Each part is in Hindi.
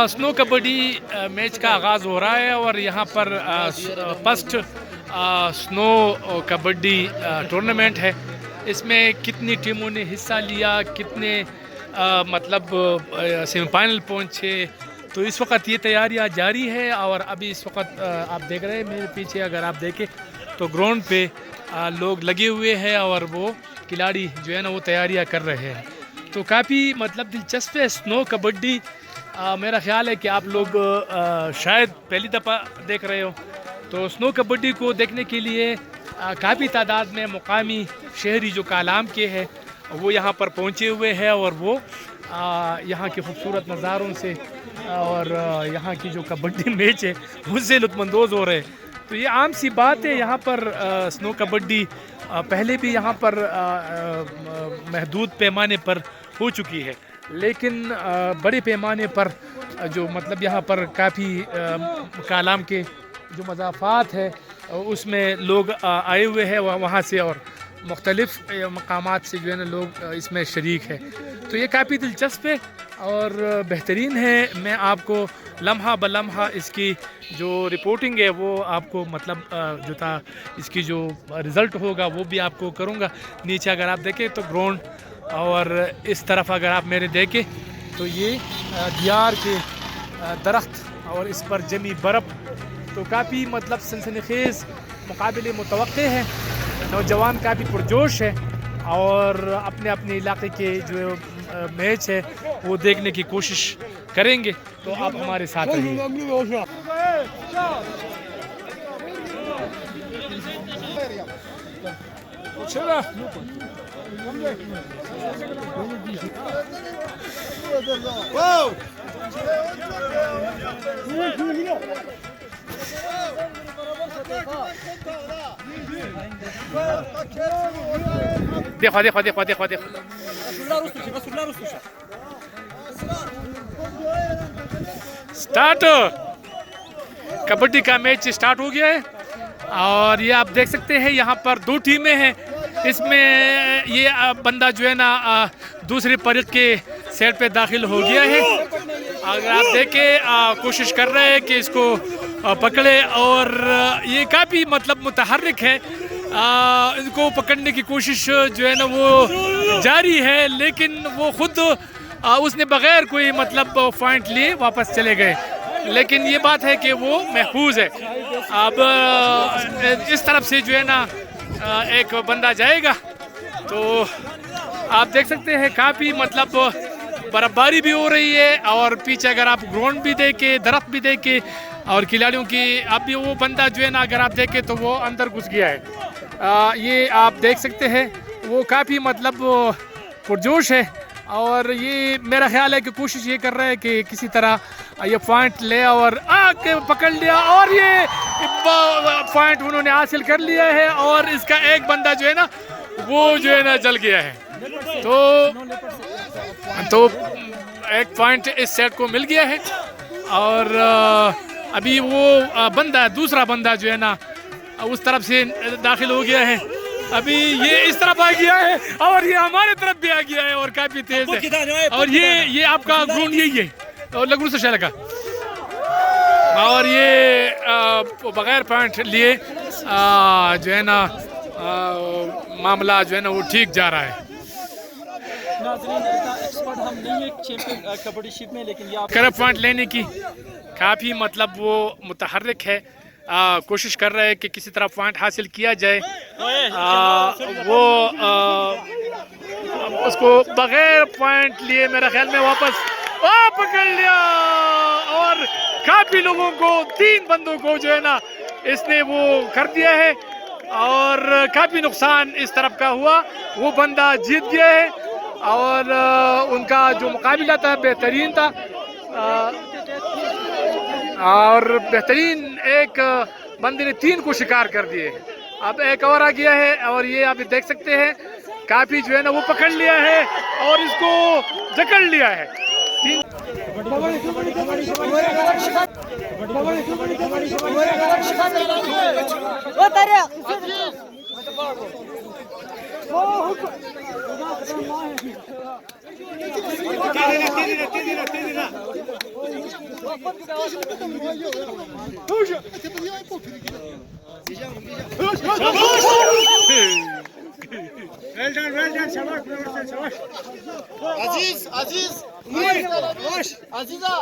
स्नो कबड्डी मैच का आगाज़ हो रहा है और यहाँ पर फर्स्ट स्नो कबड्डी टूर्नामेंट है। इसमें कितनी टीमों ने हिस्सा लिया, कितने मतलब सेमीफाइनल पहुँचे, तो इस वक्त ये तैयारियाँ जारी है। और अभी इस वक्त आप देख रहे हैं मेरे पीछे, अगर आप देखें तो ग्राउंड पे लोग लगे हुए हैं और वो खिलाड़ी जो है ना वो तैयारियाँ कर रहे हैं। तो काफ़ी मतलब दिलचस्प है स्नो कबड्डी। मेरा ख्याल है कि आप लोग शायद पहली दफ़ा देख रहे हो। तो स्नो कबड्डी को देखने के लिए काफ़ी तादाद में मुकामी शहरी जो कालाम के हैं वो यहाँ पर पहुँचे हुए हैं और वो यहाँ के खूबसूरत नज़ारों से और यहाँ की जो कबड्डी मैच है उससे लुत्फ़अंदोज़ हो रहे हैं। तो ये आम सी बात है, यहाँ पर स्नो कबड्डी पहले भी यहाँ पर महदूद पैमाने पर हो चुकी है, लेकिन बड़े पैमाने पर जो मतलब यहाँ पर काफ़ी कालाम के जो मज़ाफ़ात है उसमें लोग आए हुए हैं वहाँ से और मुख्तलिफ़ मकामात से जो है ना लोग इसमें शरीक है। तो ये काफ़ी दिलचस्प है और बेहतरीन है। मैं आपको लम्हा ब लम्हा इसकी जो रिपोर्टिंग है वो आपको मतलब जो था इसकी जो रिज़ल्ट होगा वो भी आपको करूँगा। नीचे अगर आप देखें तो ग्राउंड और इस तरफ अगर आप मेरे देखें तो ये दियार के दरख्त और इस पर जमी बर्फ़, तो काफ़ी मतलब सनसनीखेज़ मुकाबले मुतवक्के हैं। नौजवान काफ़ी पुरजोश है और अपने अपने इलाके के जो मैच है वो देखने की कोशिश करेंगे। तो आप हमारे साथ रहिए। देखो देखो देखो देखो देखो स्टार्ट, कबड्डी का मैच स्टार्ट हो गया है और ये आप देख सकते हैं यहाँ पर दो टीमें हैं। इसमें ये बंदा जो है ना दूसरे परित के सेट पे दाखिल हो गया है। अगर आप देखें कोशिश कर रहे हैं कि इसको पकड़े और ये काफ़ी मतलब मुतहर्रिक है। इनको पकड़ने की कोशिश जो है ना वो जारी है, लेकिन वो खुद उसने बग़ैर कोई मतलब पॉइंट लिए वापस चले गए। लेकिन ये बात है कि वो महफूज है। अब इस तरफ से जो है ना एक बंदा जाएगा, तो आप देख सकते हैं काफ़ी मतलब बर्फबारी भी हो रही है और पीछे अगर आप ग्राउंड भी देखें, दरख्त भी देखें और खिलाड़ियों की, अभी वो बंदा जो है ना अगर आप देखें तो वो अंदर घुस गया है। ये आप देख सकते हैं वो काफ़ी मतलब पुरजोश है और ये मेरा ख्याल है कि कोशिश ये कर रहा है कि किसी तरह ये पॉइंट ले और आके पकड़ लिया और ये पॉइंट उन्होंने हासिल कर लिया है और इसका एक बंदा जो है ना वो जो है ना जल गया है। तो एक पॉइंट इस सेट को मिल गया है और अभी वो बंदा दूसरा बंदा जो है ना उस तरफ से दाखिल हो गया है। अभी ये इस तरफ आ गया है और ये हमारे तरफ भी आ गया है और काफ़ी तेज है। और ये आपका ग्राउंड यही है और लगू से शहर का, और ये बगैर पॉइंट लिए जो है ना मामला जो है ना वो ठीक जा रहा है। एक्सपर्ट हम नहीं है चैंपियन कबड्डी शिप में, लेकिन ये करप पॉइंट लेने की काफ़ी मतलब वो मुतहर्रिक है। कोशिश कर रहे हैं कि किसी तरह पॉइंट हासिल किया जाए। वो उसको बगैर पॉइंट लिए मेरा ख्याल में वापस पकड़ लिया और काफ़ी लोगों को, 3 बंदों को जो है ना इसने वो कर दिया है और काफ़ी नुकसान इस तरफ का हुआ। वो बंदा जीत गया है और उनका जो मुकाबला था बेहतरीन था और बेहतरीन एक बंदे ने 3 को शिकार कर दिए। अब एक और आ गया है और ये आप देख सकते हैं काफ़ी जो है ना वो पकड़ लिया है और इसको जकड़ लिया है। Aziz, Aziz. Aziza.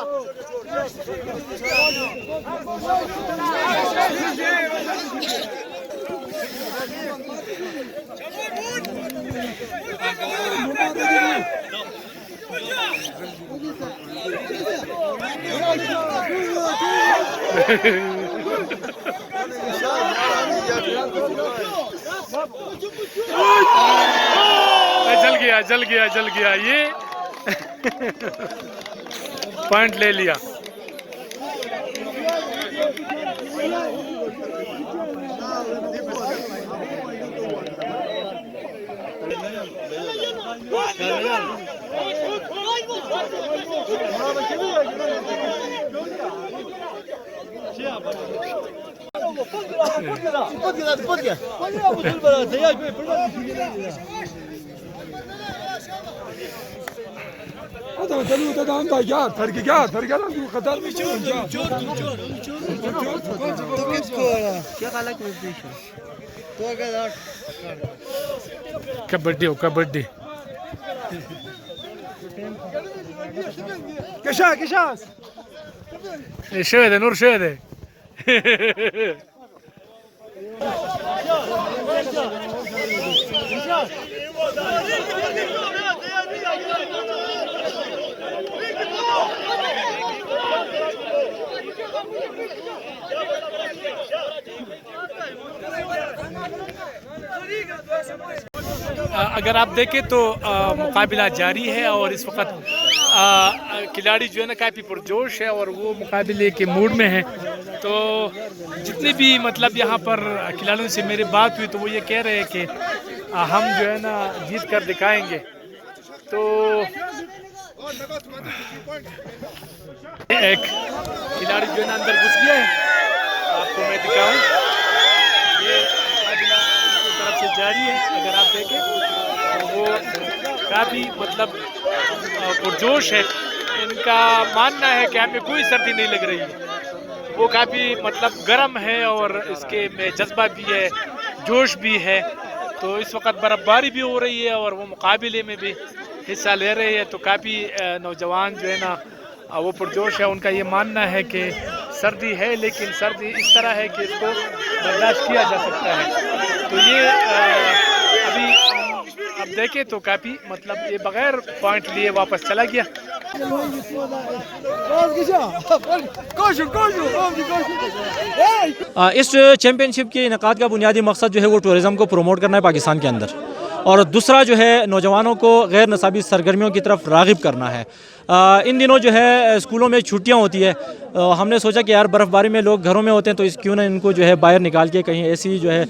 जल गया ये पॉइंट ले लिया। कबड्डी हो कबड्डी şöyle Nur şöyle अगर आप देखें तो मुकाबला जारी है और इस वक्त खिलाड़ी जो है ना काफ़ी पुरजोश है और वो मुकाबले के मूड में है। तो जितने भी मतलब यहाँ पर खिलाड़ियों से मेरी बात हुई तो वो ये कह रहे हैं कि हम जो है ना जीत कर दिखाएंगे। तो एक खिलाड़ी जो है ना अंदर घुस गया है, आपको मैं दिखाऊं, ये मुकाबला उनकी तरफ से जारी है। अगर आप देखें तो वो काफ़ी मतलब पुरजोश है। इनका मानना है कि हमें कोई सर्दी नहीं लग रही है, वो काफ़ी मतलब गर्म है और इसके में जज्बा भी है, जोश भी है। तो इस वक्त बर्फ़बारी भी हो रही है और वो मुकाबले में भी हिस्सा ले रहे हैं। तो काफ़ी नौजवान जो है ना वो पुरजोश है। उनका ये मानना है कि सर्दी है लेकिन सर्दी इस तरह है कि इसको बर्दाश्त किया जा सकता है। तो ये अभी अब देखें तो काफ़ी मतलब ये बगैर पॉइंट लिए वापस चला गया। इस चैम्पियनशिप के इनेकाद का बुनियादी मकसद जो है वो टूरिज़म को प्रमोट करना है पाकिस्तान के अंदर, और दूसरा जो है नौजवानों को गैर नसाबी सरगर्मियों की तरफ राग़िब करना है। इन दिनों जो है स्कूलों में छुट्टियां होती है, हमने सोचा कि यार बर्फ़बारी में लोग घरों में होते हैं तो इस क्यों ना इनको जो है बाहर निकाल के कहीं ऐसी जो है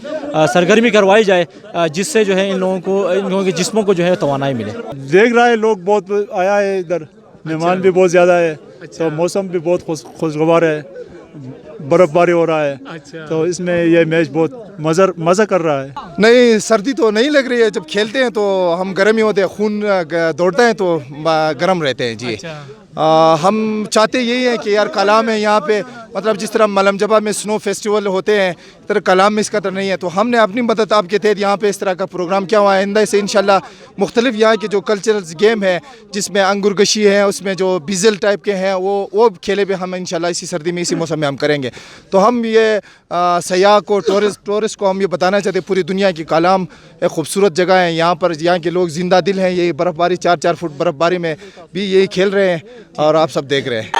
सरगर्मी करवाई जाए जिससे जो है इन लोगों के जिस्मों को जो है तवानाई मिले। देख रहा है लोग बहुत आया है इधर, मेहमान भी बहुत ज़्यादा है। तो मौसम भी बहुत खुशगवार है, बर्फ़बारी हो रहा है। तो इसमें ये मैच बहुत मज़ा कर रहा है। नहीं, सर्दी तो नहीं लग रही है। जब खेलते हैं तो हम गर्म ही होते हैं, खून दौड़ता है तो गर्म रहते हैं जी। हम चाहते यही है कि यार कलाम है यहाँ पे, मतलब जिस तरह मलम जबा में स्नो फेस्टिवल होते हैं इस तरह कलाम में इसका तो नहीं है। तो हमने अपनी मदद आपके तहत यहाँ पे इस तरह का प्रोग्राम किया हुआ है। आइंदा से इंशाल्लाह मुख्तलिफ यहाँ के जो कल्चरल गेम है जिसमें अंगुरगशी है, उसमें जो बिजल टाइप के हैं वो खेले भी हम इंशाल्लाह इसी सर्दी में इसी मौसम में हम करेंगे। तो हम ये सयाह को टूरिस्ट को हम ये बताना चाहते हैं पूरी दुनिया की कलाम एक खूबसूरत जगह है। यहाँ पर यहाँ के लोग जिंदा दिल हैं। ये बर्फ़बारी 4-4 फुट बर्फ़बारी में भी यही खेल रहे हैं और आप सब देख रहे हैं।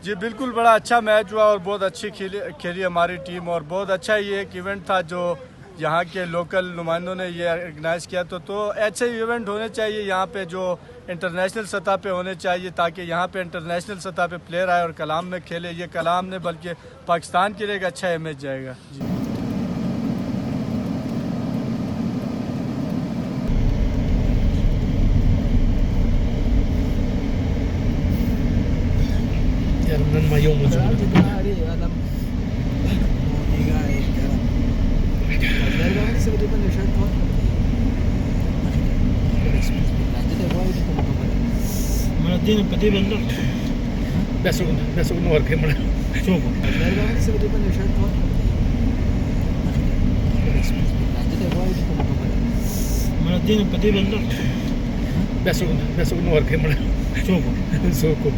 जी बिल्कुल, बड़ा अच्छा मैच हुआ और बहुत अच्छी खेली हमारी टीम, और बहुत अच्छा ये एक इवेंट था जो यहाँ के लोकल नुमाइंदों ने ये ऑर्गेनाइज़ किया। तो ऐसे इवेंट होने चाहिए यहाँ पे जो इंटरनेशनल सतह पे होने चाहिए, ताकि यहाँ पे इंटरनेशनल सतह पे प्लेयर आए और कलाम में खेले। ये कलाम ने बल्कि पाकिस्तान के लिए एक अच्छा इमेज जाएगा जी। Dina pati banda. besok nuar kemana. Coba. Mana Dina pati banda. Besok nuar kemana. Coba. Soko.